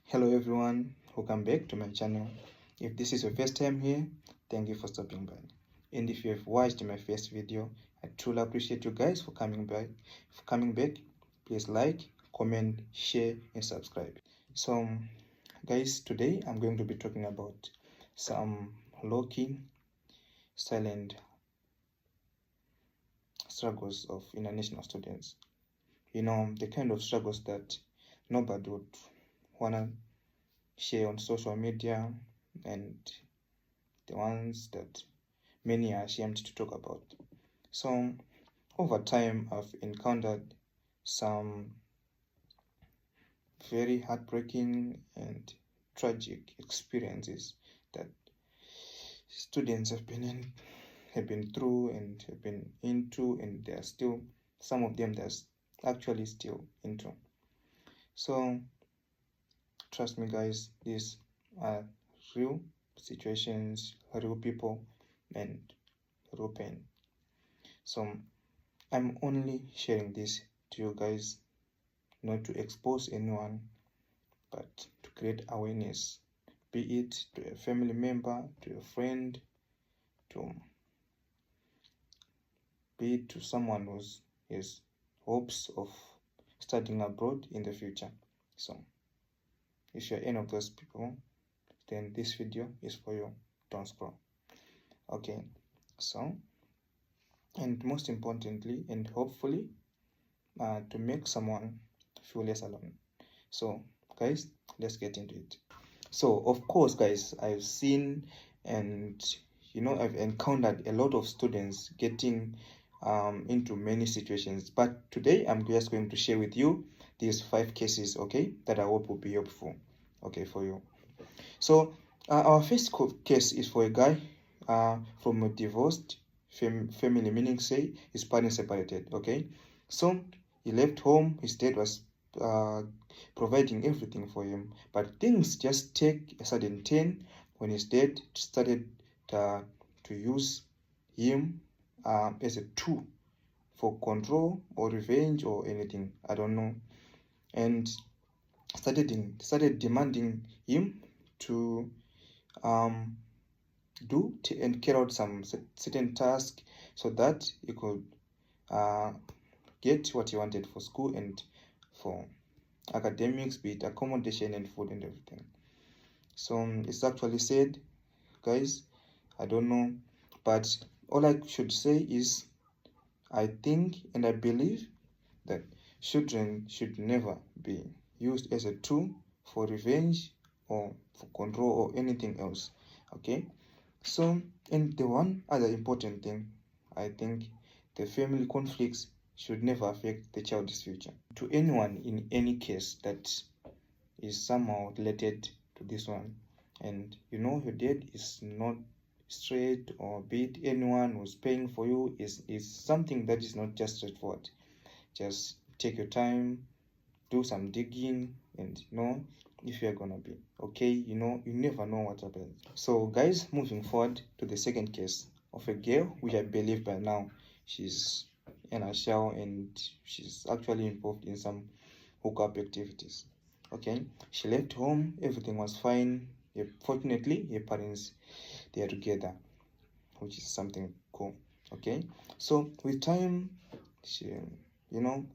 Hello everyone, welcome back to my channel. If this is your first time here, thank you for stopping by. And if you have watched my first video, I truly appreciate you guys for coming back. Please like, comment, share, and subscribe. So, guys, today I'm going to be talking about some low-key, silent struggles of international students. The kind of struggles that nobody would wanna share on social media, and the ones that many are ashamed to talk about. So, over time, I've encountered some very heartbreaking and tragic experiences that students have been through and have been into, and there are still some of them that's actually still into. So, trust me, guys, these are real situations, real people, and real pain. So I'm only sharing this to you guys, not to expose anyone, but to create awareness, be it to a family member, to a friend, to be it to someone who has hopes of studying abroad in the future. So if you're any of those people, then this video is for you. Don't scroll. Okay, so, and most importantly and hopefully, to make someone feel less alone. So guys, let's get into it. So of course, guys, I've seen and I've encountered a lot of students getting into many situations, but today I'm just going to share with you these 5 cases, okay, that I hope will be helpful, okay, for you. So our first case is for a guy from a divorced family, meaning say his parents separated, okay. So he left home, his dad was providing everything for him, but things just take a sudden turn when his dad started to use him as a tool for control or revenge or anything, I don't know, and started demanding him to do and carry out some certain task so that he could get what he wanted for school and for academics, be it accommodation and food and everything. So it's actually said, guys, I don't know, but all I should say is I think and I believe that children should never be used as a tool for revenge or for control or anything else, okay. So, and the one other important thing, I think the family conflicts should never affect the child's future. To anyone in any case that is somehow related to this one, and your dad is not straight, or be it anyone who's paying for you, is something that is not just straightforward. Just take your time, do some digging, and if you're gonna be okay. You never know what happens. So guys, moving forward to the second case of a girl, which I believe by now she's in a shell and she's actually involved in some hookup activities. Okay, she left home, everything was fine. Fortunately, her parents, they are together, which is something cool. Okay, so with time, she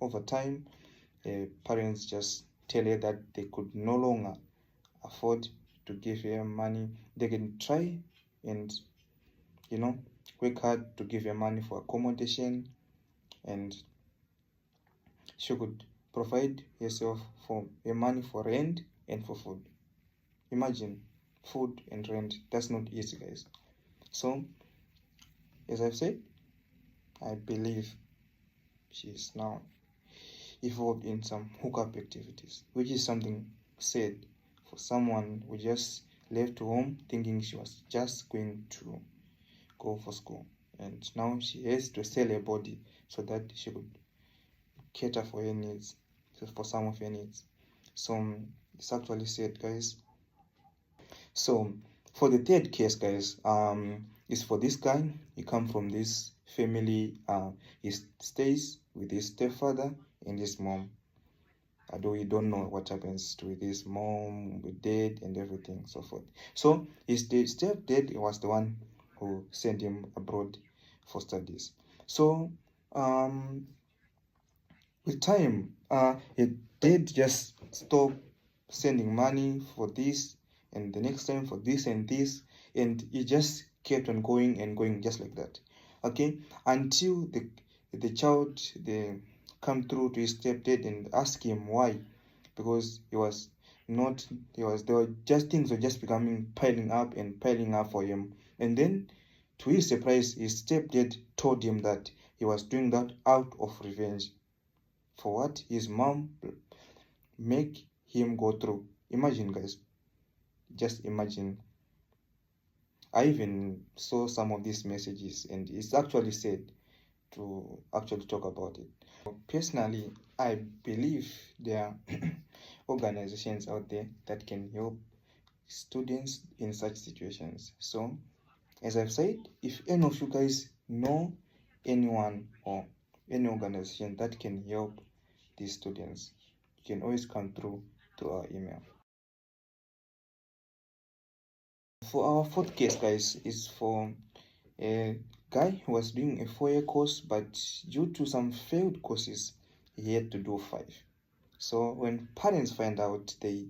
over time, parents just tell her that they could no longer afford to give her money. They can try and work hard to give her money for accommodation, and she could provide herself for her money for rent and for food. Imagine, food and rent, that's not easy, guys. So as I've said, I believe she's now involved in some hookup activities, which is something sad for someone who just left home thinking she was just going to go for school, and now she has to sell her body so that she could cater for her needs, for some of her needs. So it's actually sad, guys. So for the third case, guys, is for this guy. He come from this family. He stays with his stepfather and his mom. although we don't know what happens to his mom, with dad, and everything, so forth. So his stepdad was the one who sent him abroad for studies. So with time, he did just stop sending money for this, and the next time for this and this, and he just kept on going and going just like that. Okay, until the child they come through to his stepdad and ask him why, because he was not he was there were just things were just becoming piling up for him, and then to his surprise, his stepdad told him that he was doing that out of revenge for what his mom make him go through. Imagine, guys, just imagine. I even saw some of these messages, and it's actually said to actually talk about it. Personally, I believe there are organizations out there that can help students in such situations. So, as I've said, if any of you guys know anyone or any organization that can help these students, you can always come through to our email. For our fourth case, guys, is for a guy who was doing a 4-year course, but due to some failed courses, he had to do 5. So when parents find out, they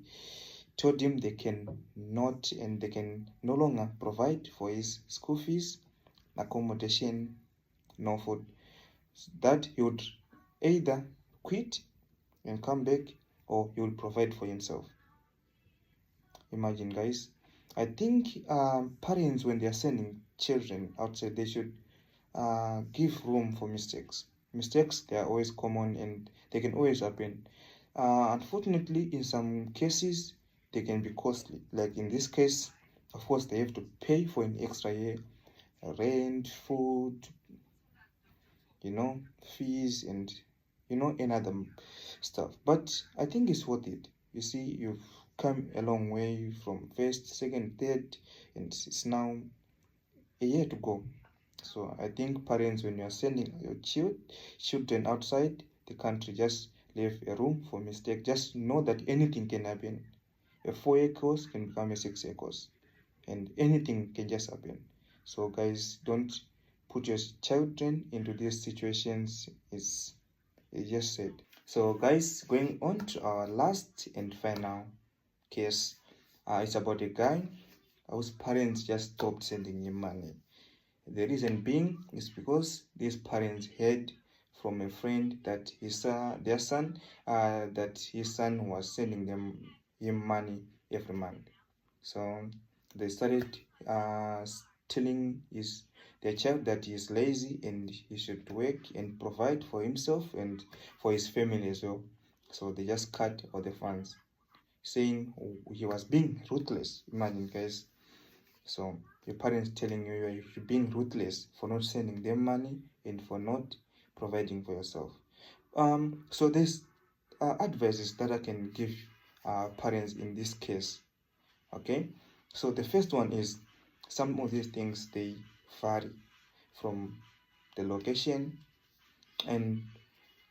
told him they can not and they can no longer provide for his school fees, accommodation, no food. That he would either quit and come back, or he will provide for himself. Imagine, guys. I think parents, when they are sending children outside, they should give room for mistakes. Mistakes, they are always common and they can always happen. Unfortunately, in some cases, they can be costly. Like in this case, of course, they have to pay for an extra year, rent, food, fees, and another stuff. But I think it's worth it. You see, you've come a long way from first, second, third, and it's now a year to go. So I think parents, when you are sending your children outside the country, just leave a room for mistake. Just know that anything can happen. A 4-year course can become a 6-year course, and anything can just happen. So guys, don't put your children into these situations. It's just said. So guys, going on to our last and final case, it's about a guy whose parents just stopped sending him money. The reason being is because these parents heard from a friend that their son, that his son was sending him money every month. So they started telling their child that he is lazy and he should work and provide for himself and for his family as well. So they just cut all the funds, saying he was being ruthless. Imagine, guys. So your parents telling you you're being ruthless for not sending them money and for not providing for yourself. So there's advices that I can give parents in this case. Okay, so the first one is, some of these things, they vary from the location, and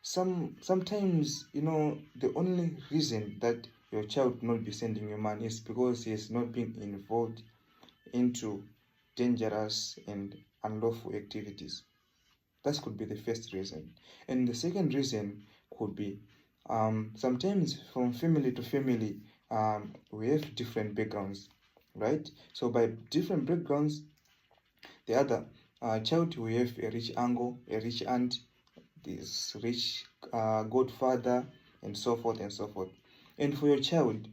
sometimes the only reason that your child not be sending you money is because he is not being involved into dangerous and unlawful activities. That could be the first reason. And the second reason could be, sometimes from family to family, we have different backgrounds, right? So by different backgrounds, the other child will have a rich uncle, a rich aunt, this rich godfather, and so forth and so forth. And for your child,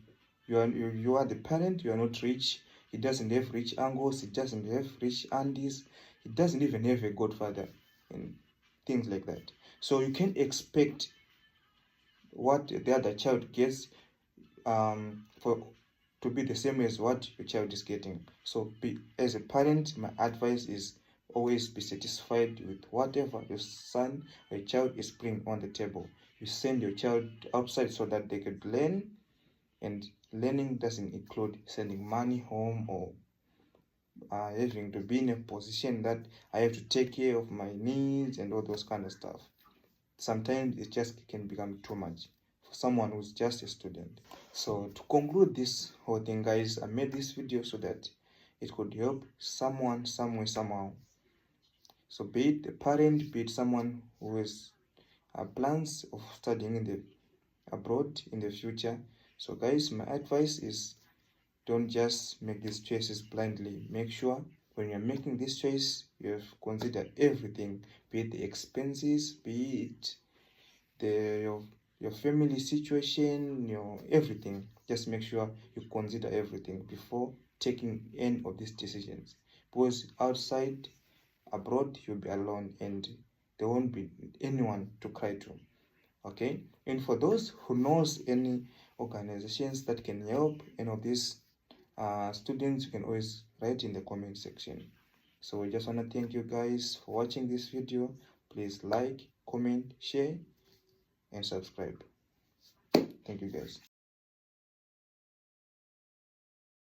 you are the parent, you are not rich. He doesn't have rich uncles, he doesn't have rich aunties, he doesn't even have a godfather, and things like that. So you can't expect what the other child gets for to be the same as what your child is getting. So as a parent, my advice is always be satisfied with whatever your son or your child is bringing on the table. You send your child outside so that they could learn, and learning doesn't include sending money home or having to be in a position that I have to take care of my needs and all those kind of stuff. Sometimes it just can become too much for someone who's just a student. So to conclude this whole thing, guys, I made this video so that it could help someone, somewhere, somehow. So be it a parent, be it someone who has plans of studying in the abroad in the future. So guys, my advice is, don't just make these choices blindly. Make sure when you're making this choice, you have considered everything, be it the expenses, be it your family situation, your everything. Just make sure you consider everything before taking any of these decisions, because outside, abroad, you'll be alone and there won't be anyone to cry to. Okay, and for those who knows any organizations that can help any of these students, you can always write in the comment section. So we just want to thank you guys for watching this video. Please like, comment, share, and subscribe. Thank you guys.